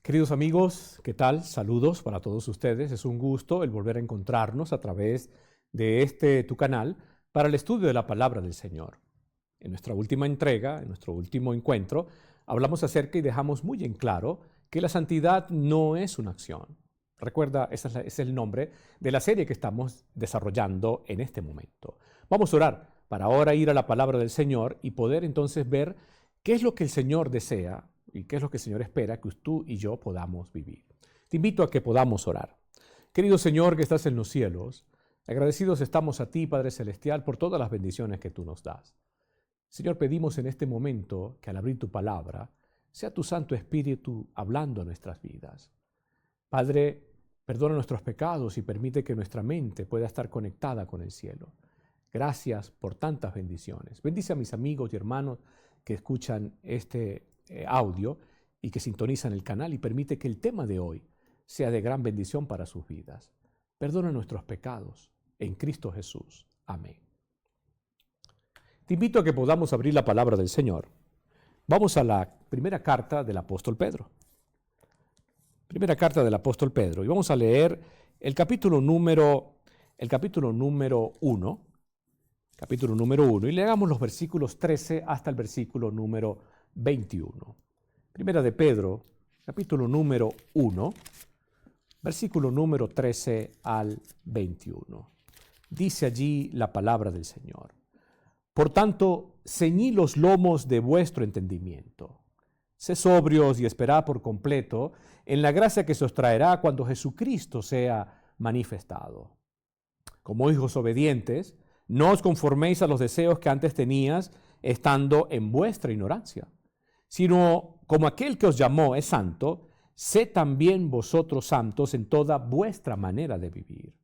Queridos amigos, ¿qué tal? Saludos para todos ustedes. Es un gusto el volver a encontrarnos a través de tu canal para el estudio de la palabra del Señor. En nuestra última entrega, en nuestro último encuentro, hablamos acerca y dejamos muy en claro que la santidad no es una acción. Recuerda, ese es el nombre de la serie que estamos desarrollando en este momento. Vamos a orar para ahora ir a la palabra del Señor y poder entonces ver qué es lo que el Señor desea y qué es lo que el Señor espera que tú y yo podamos vivir. Te invito a que podamos orar. Querido Señor que estás en los cielos, agradecidos estamos a ti, Padre Celestial, por todas las bendiciones que tú nos das. Señor, pedimos en este momento que al abrir tu palabra, sea tu Santo Espíritu hablando a nuestras vidas. Padre, perdona nuestros pecados y permite que nuestra mente pueda estar conectada con el cielo. Gracias por tantas bendiciones. Bendice a mis amigos y hermanos que escuchan este audio y que sintonizan el canal y permite que el tema de hoy sea de gran bendición para sus vidas. Perdona nuestros pecados en Cristo Jesús. Amén. Te invito a que podamos abrir la palabra del Señor. Vamos a la primera carta del apóstol Pedro. Primera carta del apóstol Pedro. Y vamos a leer el capítulo número 1. Capítulo número 1. Y leamos los versículos 13 hasta el versículo número 21. Primera de Pedro, capítulo número 1, versículo número 13 al 21. Dice allí la palabra del Señor. Por tanto, ceñid los lomos de vuestro entendimiento. Sed sobrios y esperad por completo en la gracia que se os traerá cuando Jesucristo sea manifestado. Como hijos obedientes, no os conforméis a los deseos que antes tenías, estando en vuestra ignorancia, sino como aquel que os llamó es santo, sed también vosotros santos en toda vuestra manera de vivir.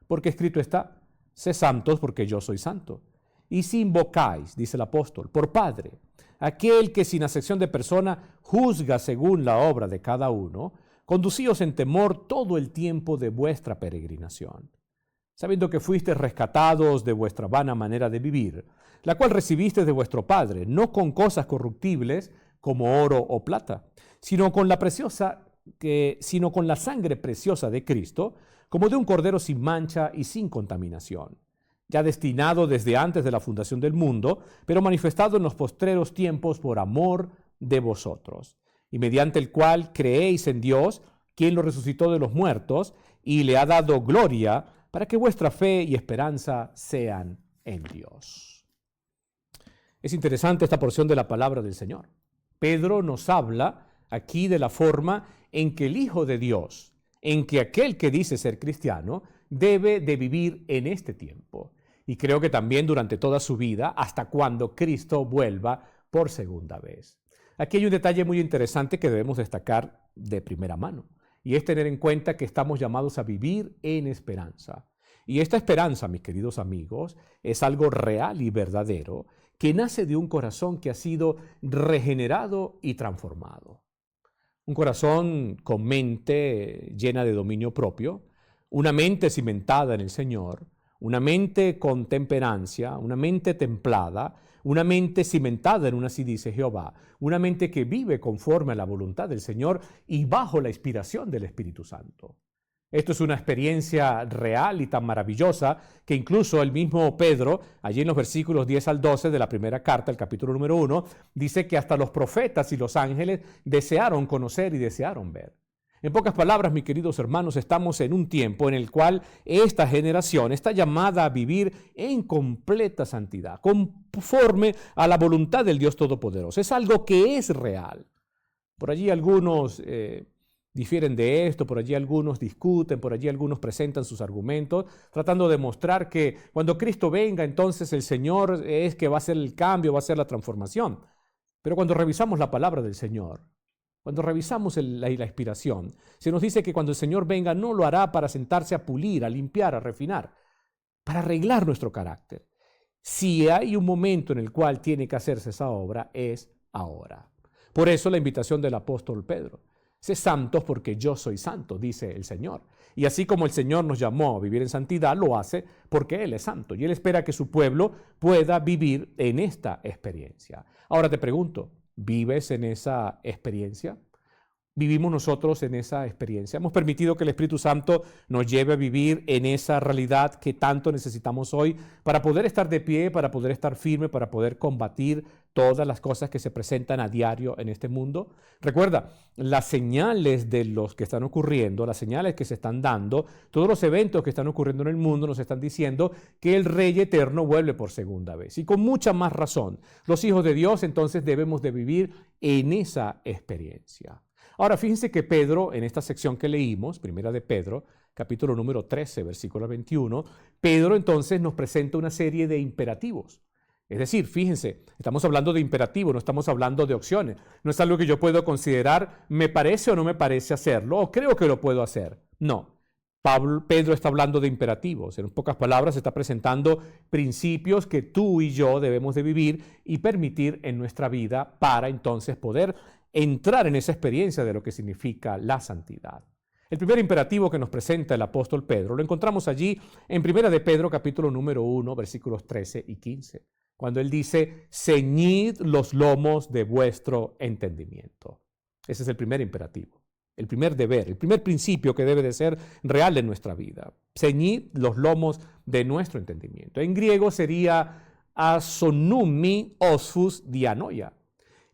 Porque escrito está, sed santos porque yo soy santo. Y si invocáis, dice el apóstol, por Padre, aquel que sin acepción de persona juzga según la obra de cada uno, conducíos en temor todo el tiempo de vuestra peregrinación, sabiendo que fuisteis rescatados de vuestra vana manera de vivir, la cual recibisteis de vuestro Padre, no con cosas corruptibles como oro o plata, sino con la sangre preciosa de Cristo, como de un cordero sin mancha y sin contaminación, ya destinado desde antes de la fundación del mundo, pero manifestado en los postreros tiempos por amor de vosotros, y mediante el cual creéis en Dios, quien lo resucitó de los muertos y le ha dado gloria, para que vuestra fe y esperanza sean en Dios. Es interesante esta porción de la palabra del Señor. Pedro nos habla aquí de la forma en que el Hijo de Dios, en que aquel que dice ser cristiano, debe de vivir en este tiempo. Y creo que también durante toda su vida, hasta cuando Cristo vuelva por segunda vez. Aquí hay un detalle muy interesante que debemos destacar de primera mano. Y es tener en cuenta que estamos llamados a vivir en esperanza. Y esta esperanza, mis queridos amigos, es algo real y verdadero que nace de un corazón que ha sido regenerado y transformado. Un corazón con mente llena de dominio propio, una mente cimentada en el Señor, una mente con temperancia, una mente templada, una mente cimentada en una, así dice Jehová, una mente que vive conforme a la voluntad del Señor y bajo la inspiración del Espíritu Santo. Esto es una experiencia real y tan maravillosa que incluso el mismo Pedro, allí en los versículos 10 al 12 de la primera carta, el capítulo número 1, dice que hasta los profetas y los ángeles desearon conocer y desearon ver. En pocas palabras, mis queridos hermanos, estamos en un tiempo en el cual esta generación está llamada a vivir en completa santidad, conforme a la voluntad del Dios Todopoderoso. Es algo que es real. Por allí algunos difieren de esto, por allí algunos discuten, por allí algunos presentan sus argumentos, tratando de mostrar que cuando Cristo venga, entonces el Señor es que va a hacer el cambio, va a hacer la transformación. Pero cuando revisamos la palabra del Señor, cuando revisamos la inspiración, se nos dice que cuando el Señor venga no lo hará para sentarse a pulir, a limpiar, a refinar, para arreglar nuestro carácter. Si hay un momento en el cual tiene que hacerse esa obra, es ahora. Por eso la invitación del apóstol Pedro. Sé santos porque yo soy santo, dice el Señor. Y así como el Señor nos llamó a vivir en santidad, lo hace porque Él es santo. Y Él espera que su pueblo pueda vivir en esta experiencia. Ahora te pregunto, ¿vives en esa experiencia? vivimos nosotros en esa experiencia. Hemos permitido que el Espíritu Santo nos lleve a vivir en esa realidad que tanto necesitamos hoy para poder estar de pie, para poder estar firme, para poder combatir todas las cosas que se presentan a diario en este mundo. Recuerda, las señales de los que están ocurriendo, las señales que se están dando, todos los eventos que están ocurriendo en el mundo nos están diciendo que el Rey eterno vuelve por segunda vez. Y con mucha más razón, los hijos de Dios entonces debemos de vivir en esa experiencia. Ahora, fíjense que Pedro, en esta sección que leímos, primera de Pedro, capítulo número 13, versículo 21, Pedro entonces nos presenta una serie de imperativos. Es decir, fíjense, estamos hablando de imperativos, no estamos hablando de opciones. No es algo que yo puedo considerar, me parece o no me parece hacerlo, o creo que lo puedo hacer. No. Pedro está hablando de imperativos. En pocas palabras, está presentando principios que tú y yo debemos de vivir y permitir en nuestra vida para entonces poder entrar en esa experiencia de lo que significa la santidad. El primer imperativo que nos presenta el apóstol Pedro lo encontramos allí en 1 de Pedro capítulo número 1, versículos 13 y 15, cuando él dice, ceñid los lomos de vuestro entendimiento. Ese es el primer imperativo, el primer deber, el primer principio que debe de ser real en nuestra vida. Ceñid los lomos de nuestro entendimiento. En griego sería asonumi osfus dianoia.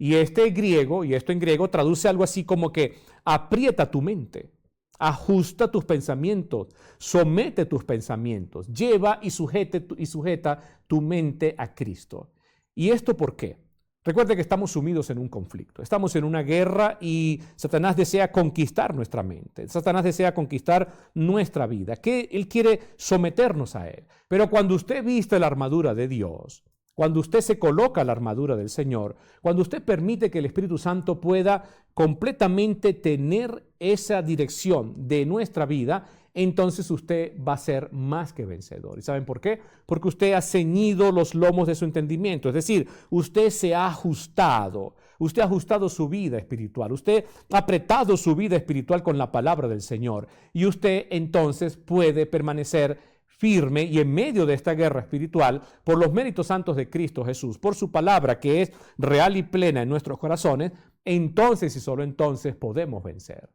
Y esto en griego traduce algo así como que aprieta tu mente, ajusta tus pensamientos, somete tus pensamientos, lleva y sujeta tu mente a Cristo. ¿Y esto por qué? Recuerde que estamos sumidos en un conflicto, estamos en una guerra y Satanás desea conquistar nuestra mente, Satanás desea conquistar nuestra vida, que él quiere someternos a él. Pero cuando usted viste la armadura de Dios, cuando usted se coloca la armadura del Señor, cuando usted permite que el Espíritu Santo pueda completamente tener esa dirección de nuestra vida, entonces usted va a ser más que vencedor. ¿Y saben por qué? Porque usted ha ceñido los lomos de su entendimiento, es decir, usted se ha ajustado. Usted ha ajustado su vida espiritual, usted ha apretado su vida espiritual con la palabra del Señor y usted entonces puede permanecer firme y en medio de esta guerra espiritual, por los méritos santos de Cristo Jesús, por su palabra que es real y plena en nuestros corazones, entonces y solo entonces podemos vencer.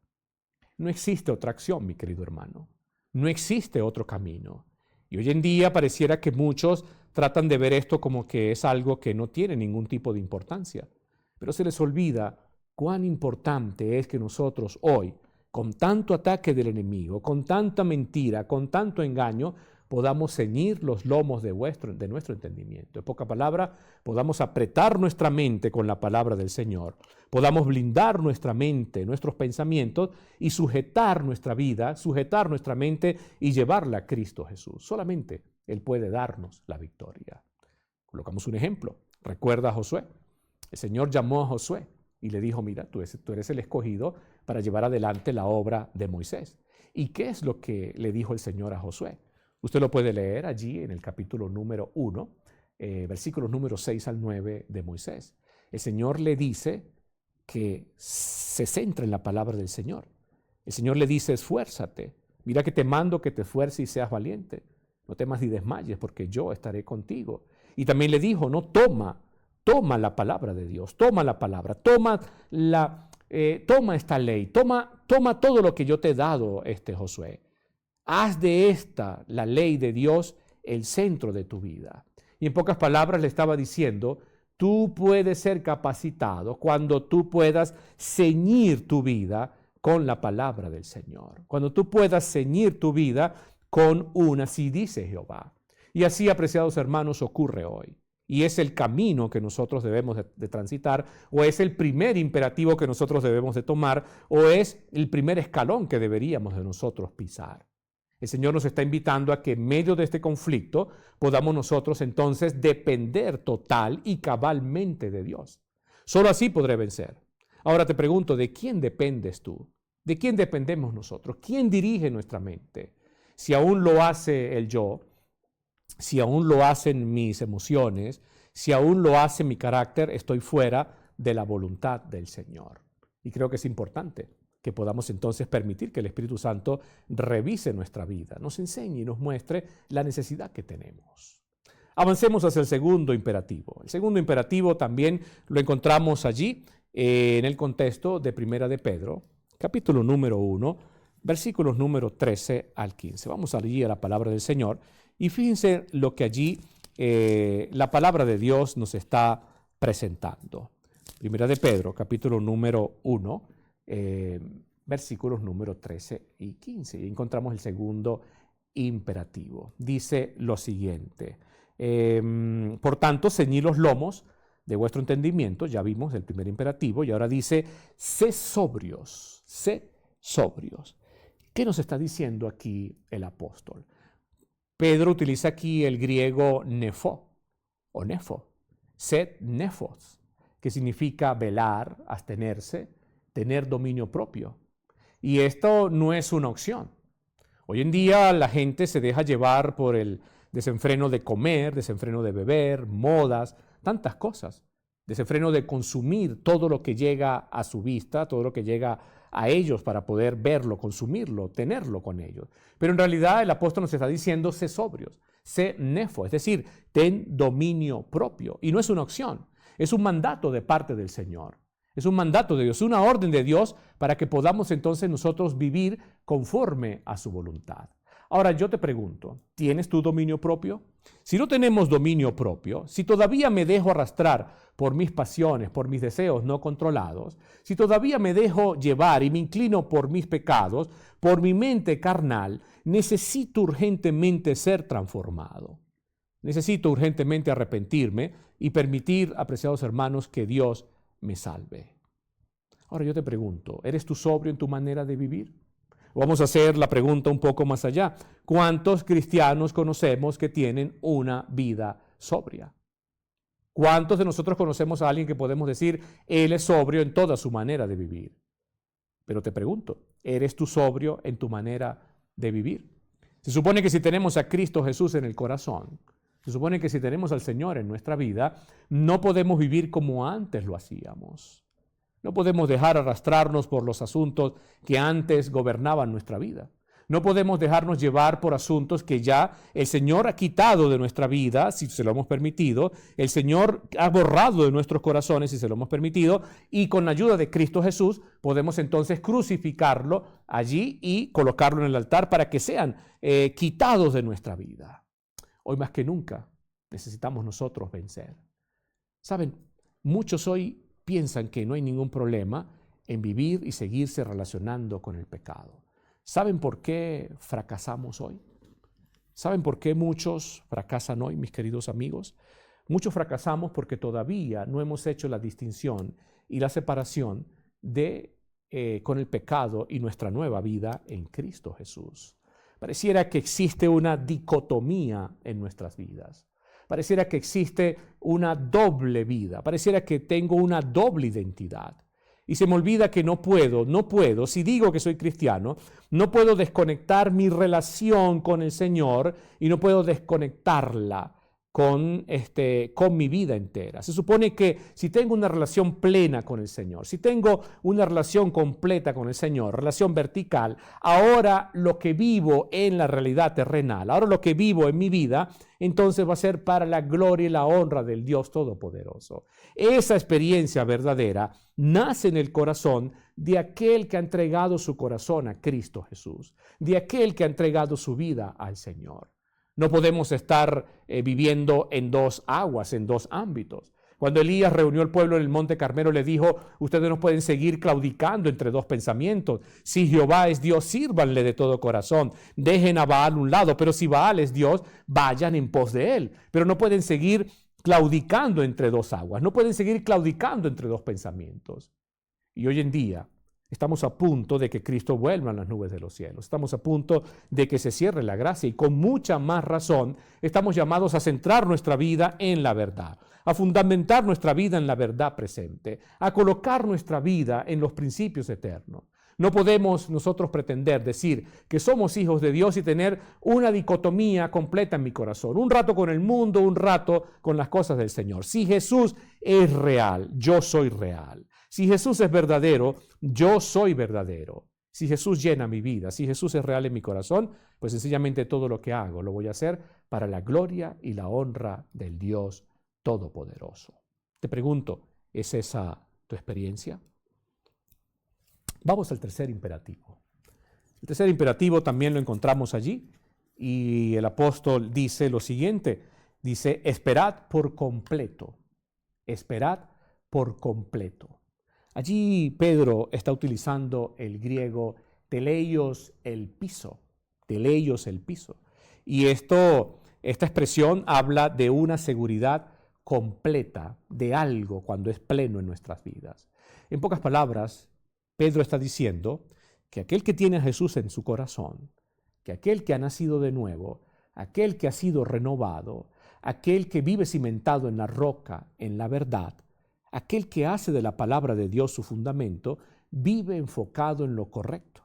No existe otra acción, mi querido hermano. No existe otro camino. Y hoy en día pareciera que muchos tratan de ver esto como que es algo que no tiene ningún tipo de importancia. Pero se les olvida cuán importante es que nosotros hoy, con tanto ataque del enemigo, con tanta mentira, con tanto engaño, podamos ceñir los lomos de nuestro entendimiento. En poca palabra, podamos apretar nuestra mente con la palabra del Señor, podamos blindar nuestra mente, nuestros pensamientos y sujetar nuestra vida, sujetar nuestra mente y llevarla a Cristo Jesús. Solamente Él puede darnos la victoria. Colocamos un ejemplo. Recuerda a Josué. El Señor llamó a Josué y le dijo, mira, tú eres el escogido para llevar adelante la obra de Moisés. ¿Y qué es lo que le dijo el Señor a Josué? Usted lo puede leer allí en el capítulo número 1, versículos números 6 al 9 de Moisés. El Señor le dice que se centre en la palabra del Señor. El Señor le dice, esfuérzate. Mira que te mando que te esfuerces y seas valiente. No temas ni desmayes porque yo estaré contigo. Y también le dijo, no, toma la palabra de Dios, toma la palabra, toma esta ley, toma todo lo que yo te he dado, Josué. Haz de esta, la ley de Dios, el centro de tu vida. Y en pocas palabras le estaba diciendo, tú puedes ser capacitado cuando tú puedas ceñir tu vida con la palabra del Señor. Cuando tú puedas ceñir tu vida con así dice Jehová. Y así, apreciados hermanos, ocurre hoy. Y es el camino que nosotros debemos de transitar, o es el primer imperativo que nosotros debemos de tomar, o es el primer escalón que deberíamos de nosotros pisar. El Señor nos está invitando a que en medio de este conflicto podamos nosotros entonces depender total y cabalmente de Dios. Solo así podré vencer. Ahora te pregunto, ¿de quién dependes tú? ¿De quién dependemos nosotros? ¿Quién dirige nuestra mente? Si aún lo hace el yo, si aún lo hacen mis emociones, si aún lo hace mi carácter, estoy fuera de la voluntad del Señor. Y creo que es importante que podamos entonces permitir que el Espíritu Santo revise nuestra vida, nos enseñe y nos muestre la necesidad que tenemos. Avancemos hacia el segundo imperativo. El segundo imperativo también lo encontramos allí en el contexto de Primera de Pedro, capítulo número 1, versículos número 13 al 15. Vamos allí a la palabra del Señor y fíjense lo que allí la palabra de Dios nos está presentando. Primera de Pedro, capítulo número 1, versículos número 13 y 15. Y encontramos el segundo imperativo. Dice lo siguiente: por tanto, ceñid los lomos de vuestro entendimiento. Ya vimos el primer imperativo y ahora dice, sé sobrios, sé sobrios. ¿Qué nos está diciendo aquí el apóstol? Pedro utiliza aquí el griego nefo o nefo, sed nefos, que significa velar, abstenerse, tener dominio propio. Y esto no es una opción. Hoy en día la gente se deja llevar por el desenfreno de comer, desenfreno de beber, modas, tantas cosas. Desenfreno de consumir todo lo que llega a su vista, todo lo que llega a ellos para poder verlo, consumirlo, tenerlo con ellos. Pero en realidad el apóstol nos está diciendo, sé sobrios, sé nefo, es decir, ten dominio propio. Y no es una opción, es un mandato de parte del Señor. Es un mandato de Dios, una orden de Dios para que podamos entonces nosotros vivir conforme a su voluntad. Ahora yo te pregunto, ¿tienes tu dominio propio? Si no tenemos dominio propio, si todavía me dejo arrastrar por mis pasiones, por mis deseos no controlados, si todavía me dejo llevar y me inclino por mis pecados, por mi mente carnal, necesito urgentemente ser transformado. Necesito urgentemente arrepentirme y permitir, apreciados hermanos, que Dios me salve. Ahora yo te pregunto, ¿eres tú sobrio en tu manera de vivir? Vamos a hacer la pregunta un poco más allá. ¿Cuántos cristianos conocemos que tienen una vida sobria? ¿Cuántos de nosotros conocemos a alguien que podemos decir, él es sobrio en toda su manera de vivir? Pero te pregunto, ¿eres tú sobrio en tu manera de vivir? Se supone que si tenemos a Cristo Jesús en el corazón, se supone que si tenemos al Señor en nuestra vida, no podemos vivir como antes lo hacíamos. No podemos dejar arrastrarnos por los asuntos que antes gobernaban nuestra vida. No podemos dejarnos llevar por asuntos que ya el Señor ha quitado de nuestra vida, si se lo hemos permitido. El Señor ha borrado de nuestros corazones, si se lo hemos permitido. Y con la ayuda de Cristo Jesús podemos entonces crucificarlo allí y colocarlo en el altar para que sean quitados de nuestra vida. Hoy más que nunca necesitamos nosotros vencer. ¿Saben? Muchos hoy piensan que no hay ningún problema en vivir y seguirse relacionando con el pecado. ¿Saben por qué fracasamos hoy? ¿Saben por qué muchos fracasan hoy, mis queridos amigos? Muchos fracasamos porque todavía no hemos hecho la distinción y la separación con el pecado y nuestra nueva vida en Cristo Jesús. Pareciera que existe una dicotomía en nuestras vidas. Pareciera que existe una doble vida, pareciera que tengo una doble identidad. Y se me olvida que no puedo, si digo que soy cristiano, no puedo desconectar mi relación con el Señor y no puedo desconectarla con mi vida entera. Se supone que si tengo una relación plena con el Señor, si tengo una relación completa con el Señor, relación vertical, ahora lo que vivo en la realidad terrenal, ahora lo que vivo en mi vida, entonces va a ser para la gloria y la honra del Dios Todopoderoso. Esa experiencia verdadera nace en el corazón de aquel que ha entregado su corazón a Cristo Jesús, de aquel que ha entregado su vida al Señor. No podemos estar viviendo en dos aguas, en dos ámbitos. Cuando Elías reunió al pueblo en el monte Carmelo, le dijo, ustedes no pueden seguir claudicando entre dos pensamientos. Si Jehová es Dios, sírvanle de todo corazón. Dejen a Baal a un lado, pero si Baal es Dios, vayan en pos de él. Pero no pueden seguir claudicando entre dos aguas, no pueden seguir claudicando entre dos pensamientos. Y hoy en día estamos a punto de que Cristo vuelva en las nubes de los cielos. Estamos a punto de que se cierre la gracia y con mucha más razón estamos llamados a centrar nuestra vida en la verdad, a fundamentar nuestra vida en la verdad presente, a colocar nuestra vida en los principios eternos. No podemos nosotros pretender decir que somos hijos de Dios y tener una dicotomía completa en mi corazón. Un rato con el mundo, un rato con las cosas del Señor. Si Jesús es real, yo soy real. Si Jesús es verdadero, yo soy verdadero. Si Jesús llena mi vida, si Jesús es real en mi corazón, pues sencillamente todo lo que hago lo voy a hacer para la gloria y la honra del Dios Todopoderoso. Te pregunto, ¿es esa tu experiencia? Vamos al tercer imperativo. El tercer imperativo también lo encontramos allí y el apóstol dice lo siguiente, dice, esperad por completo, esperad por completo. Allí Pedro está utilizando el griego teleios el piso, teleios el piso. Y esta expresión habla de una seguridad completa de algo cuando es pleno en nuestras vidas. En pocas palabras, Pedro está diciendo que aquel que tiene a Jesús en su corazón, que aquel que ha nacido de nuevo, aquel que ha sido renovado, aquel que vive cimentado en la roca, en la verdad, aquel que hace de la palabra de Dios su fundamento, vive enfocado en lo correcto.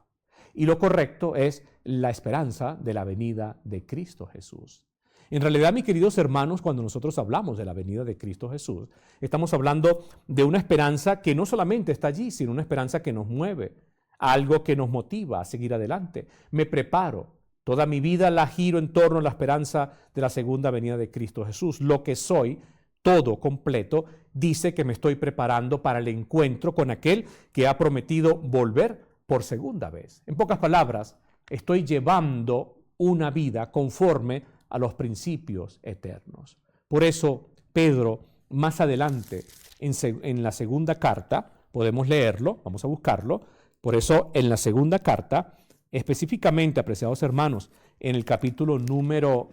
Y lo correcto es la esperanza de la venida de Cristo Jesús. En realidad, mis queridos hermanos, cuando nosotros hablamos de la venida de Cristo Jesús, estamos hablando de una esperanza que no solamente está allí, sino una esperanza que nos mueve, algo que nos motiva a seguir adelante. Me preparo, toda mi vida la giro en torno a la esperanza de la segunda venida de Cristo Jesús. Lo que soy, todo completo, dice que me estoy preparando para el encuentro con aquel que ha prometido volver por segunda vez. En pocas palabras, estoy llevando una vida conforme a los principios eternos. Por eso, Pedro, más adelante, en la segunda carta, podemos leerlo, vamos a buscarlo. Por eso, en la segunda carta, específicamente, apreciados hermanos, en el capítulo número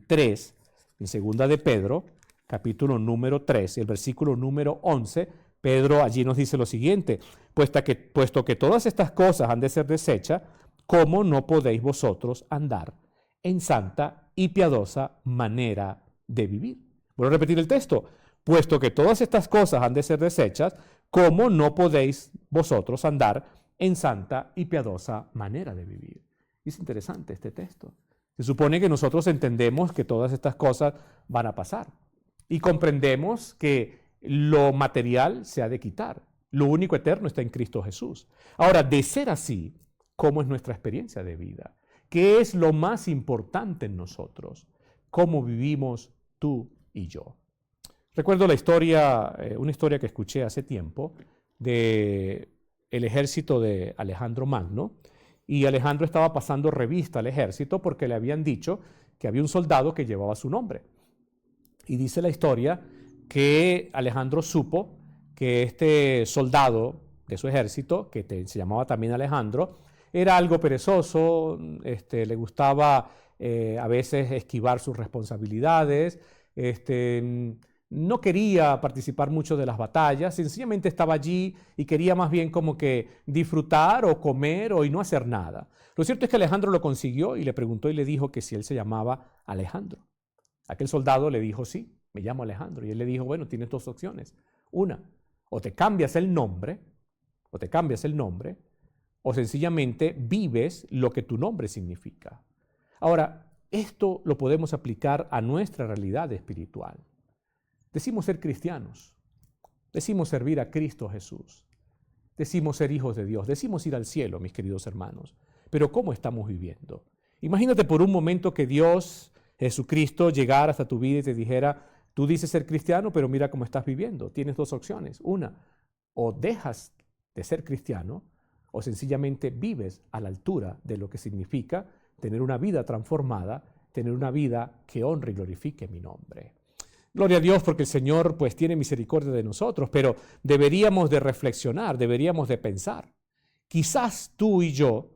3, en segunda de Pedro, capítulo número 3, el versículo número 11, Pedro allí nos dice lo siguiente, puesto que todas estas cosas han de ser desechas, ¿cómo no podéis vosotros andar en santa y piadosa manera de vivir? Voy a repetir el texto. Puesto que todas estas cosas han de ser desechas, ¿cómo no podéis vosotros andar en santa y piadosa manera de vivir? Es interesante este texto. Se supone que nosotros entendemos que todas estas cosas van a pasar y comprendemos que lo material se ha de quitar. Lo único eterno está en Cristo Jesús. Ahora, de ser así, ¿cómo es nuestra experiencia de vida? ¿Qué es lo más importante en nosotros? ¿Cómo vivimos tú y yo? Recuerdo una historia que escuché hace tiempo de el ejército de Alejandro Magno, y Alejandro estaba pasando revista al ejército porque le habían dicho que había un soldado que llevaba su nombre. Y dice la historia que Alejandro supo que este soldado de su ejército, que se llamaba también Alejandro, era algo perezoso, le gustaba a veces esquivar sus responsabilidades, no quería participar mucho de las batallas, sencillamente estaba allí y quería más bien como que disfrutar o comer y no hacer nada. Lo cierto es que Alejandro lo consiguió y le preguntó y le dijo que si él se llamaba Alejandro. Aquel soldado le dijo, sí, me llamo Alejandro. Y él le dijo, bueno, tienes dos opciones. Una, o te cambias el nombre, o sencillamente vives lo que tu nombre significa. Ahora, esto lo podemos aplicar a nuestra realidad espiritual. Decimos ser cristianos, decimos servir a Cristo Jesús, decimos ser hijos de Dios, decimos ir al cielo, mis queridos hermanos, pero ¿cómo estamos viviendo? Imagínate por un momento que Dios, Jesucristo, llegara hasta tu vida y te dijera, tú dices ser cristiano, pero mira cómo estás viviendo. Tienes dos opciones. Una, o dejas de ser cristiano, o sencillamente vives a la altura de lo que significa tener una vida transformada, tener una vida que honre y glorifique mi nombre. Gloria a Dios porque el Señor pues tiene misericordia de nosotros, pero deberíamos de reflexionar, deberíamos de pensar. Quizás tú y yo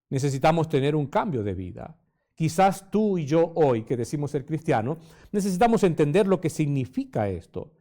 necesitamos tener un cambio de vida. Quizás tú y yo hoy, que decimos ser cristianos, necesitamos entender lo que significa esto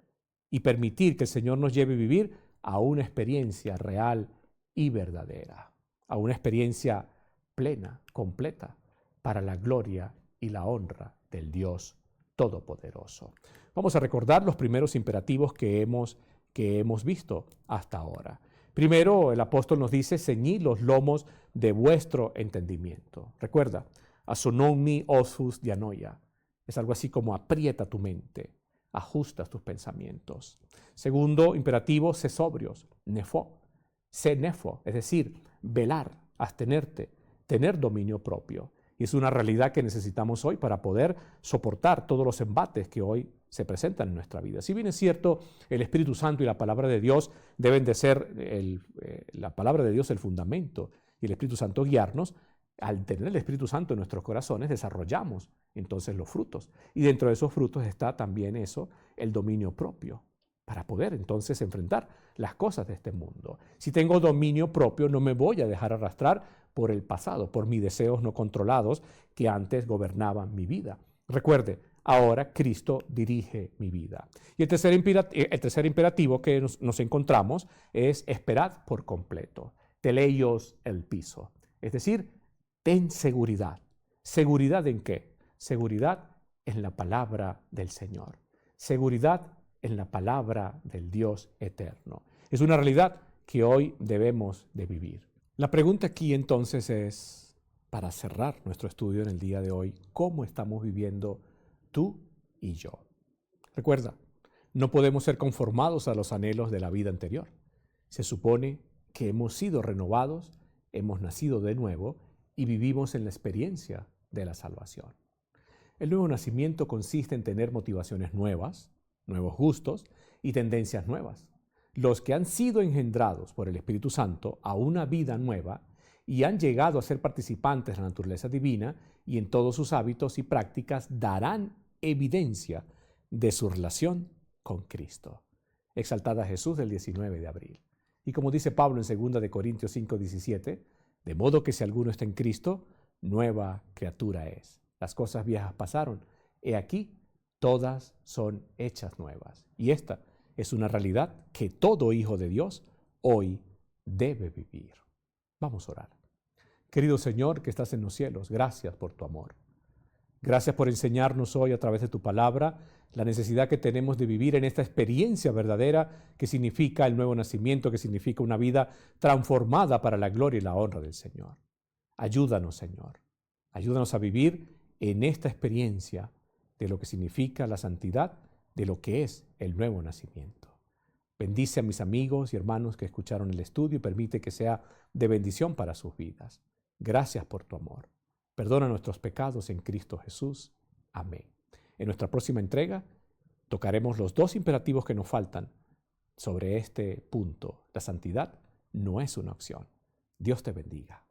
y permitir que el Señor nos lleve a vivir a una experiencia real y verdadera, a una experiencia plena, completa, para la gloria y la honra del Dios Todopoderoso. Vamos a recordar los primeros imperativos que hemos visto hasta ahora. Primero, el apóstol nos dice, ceñid los lomos de vuestro entendimiento. Recuerda, asonomi osus dianoia. Es algo así como aprieta tu mente, ajustas tus pensamientos. Segundo imperativo, sé sobrios, nefo. Sé nefo, es decir, velar, abstenerte, tener dominio propio. Y es una realidad que necesitamos hoy para poder soportar todos los embates que hoy se presentan en nuestra vida. Si bien es cierto, el Espíritu Santo y la palabra de Dios deben de ser la palabra de Dios el fundamento y el Espíritu Santo guiarnos, al tener el Espíritu Santo en nuestros corazones desarrollamos entonces los frutos. Y dentro de esos frutos está también eso, el dominio propio, para poder entonces enfrentar las cosas de este mundo. Si tengo dominio propio, no me voy a dejar arrastrar por el pasado, por mis deseos no controlados que antes gobernaban mi vida. Recuerde, ahora Cristo dirige mi vida. Y el tercer imperativo que nos encontramos es esperad por completo. Teleios el piso. Es decir, ten seguridad. ¿Seguridad en qué? Seguridad en la palabra del Señor. Seguridad en la palabra del Dios eterno. Es una realidad que hoy debemos de vivir. La pregunta aquí entonces es, para cerrar nuestro estudio en el día de hoy, ¿cómo estamos viviendo tú y yo? Recuerda, no podemos ser conformados a los anhelos de la vida anterior. Se supone que hemos sido renovados, hemos nacido de nuevo y vivimos en la experiencia de la salvación. El nuevo nacimiento consiste en tener motivaciones nuevas, nuevos gustos y tendencias nuevas. Los que han sido engendrados por el Espíritu Santo a una vida nueva y han llegado a ser participantes de la naturaleza divina y en todos sus hábitos y prácticas darán evidencia de su relación con Cristo. Exaltada Jesús del 19 de abril. Y como dice Pablo en 2 de Corintios 5:17, de modo que si alguno está en Cristo, nueva criatura es. Las cosas viejas pasaron, he aquí, todas son hechas nuevas. Y esta es una realidad que todo hijo de Dios hoy debe vivir. Vamos a orar. Querido Señor que estás en los cielos, gracias por tu amor. Gracias por enseñarnos hoy a través de tu palabra la necesidad que tenemos de vivir en esta experiencia verdadera que significa el nuevo nacimiento, que significa una vida transformada para la gloria y la honra del Señor. Ayúdanos, Señor. Ayúdanos a vivir en esta experiencia de lo que significa la santidad, de lo que es el nuevo nacimiento. Bendice a mis amigos y hermanos que escucharon el estudio y permite que sea de bendición para sus vidas. Gracias por tu amor. Perdona nuestros pecados en Cristo Jesús. Amén. En nuestra próxima entrega tocaremos los dos imperativos que nos faltan sobre este punto. La santidad no es una opción. Dios te bendiga.